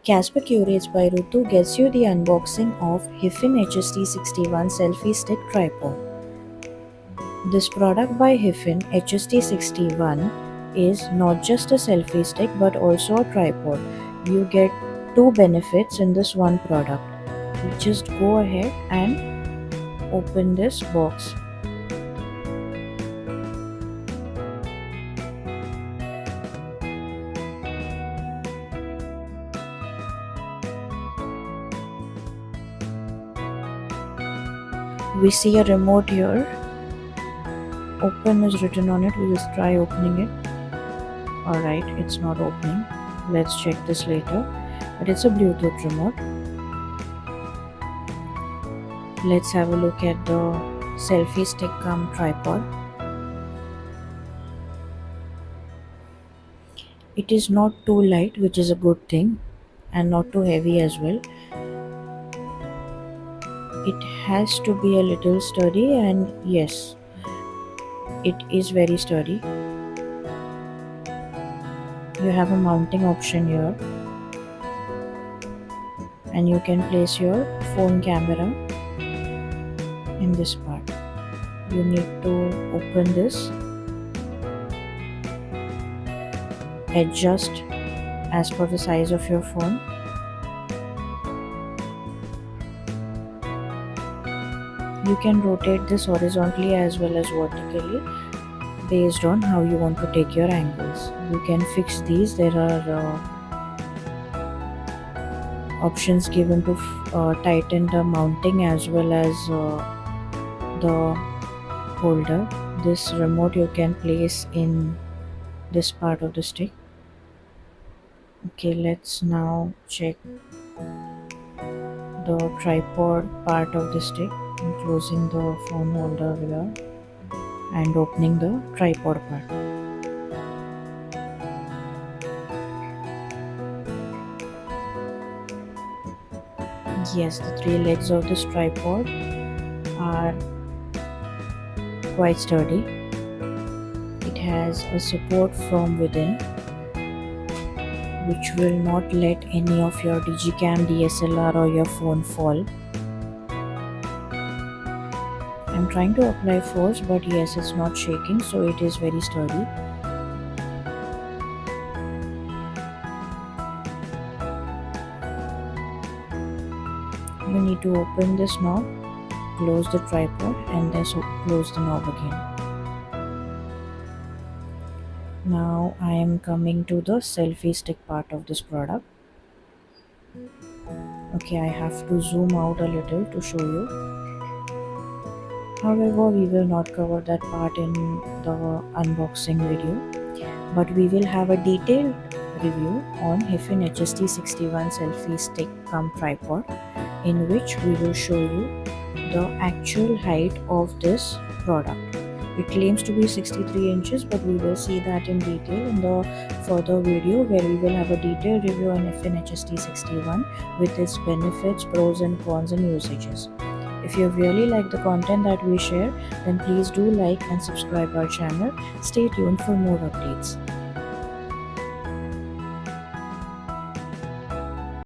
Casper Curates by Rutu gets you the unboxing of HIFFIN HST-61 Selfie Stick Tripod. This product by HIFFIN HST-61 is not just a selfie stick but also a tripod. You get two benefits in this one product. You just go ahead and open this box. We see a remote here. Open is written on it. We will try opening it. Alright, it's not opening. Let's check this later. But it's a Bluetooth remote. Let's have a look at the selfie stick cum tripod. It is not too light, which is a good thing, and not too heavy as well. It has to be a little sturdy, and yes, it is very sturdy. You have a mounting option here, and you can place your phone camera in this part. You need to open this, adjust as per the size of your phone. You can rotate this horizontally as well as vertically based on how you want to take your angles. You can fix these. There are options given to tighten the mounting as well as the holder. This remote you can place in this part of the stick. Okay, let's now check the tripod part of the stick. I'm closing the phone holder here and opening the tripod part. Yes, the three legs of this tripod are quite sturdy. It has a support from within which will not let any of your digicam, DSLR or your phone fall. I'm trying to apply force, but yes, it's not shaking, so it is very sturdy. You need to open this knob, close the tripod, and then close the knob again. Now I am coming to the selfie stick part of this product. Okay, I have to zoom out a little to show you. However, we will not cover that part in the unboxing video, but we will have a detailed review on HIFFIN HST-61 selfie stick cum tripod, in which we will show you the actual height of this product. It claims to be 63 inches, but we will see that in detail in the further video, where we will have a detailed review on HIFFIN HST-61 with its benefits, pros and cons and usages. If you really like the content that we share, then please do like and subscribe our channel. Stay tuned for more updates.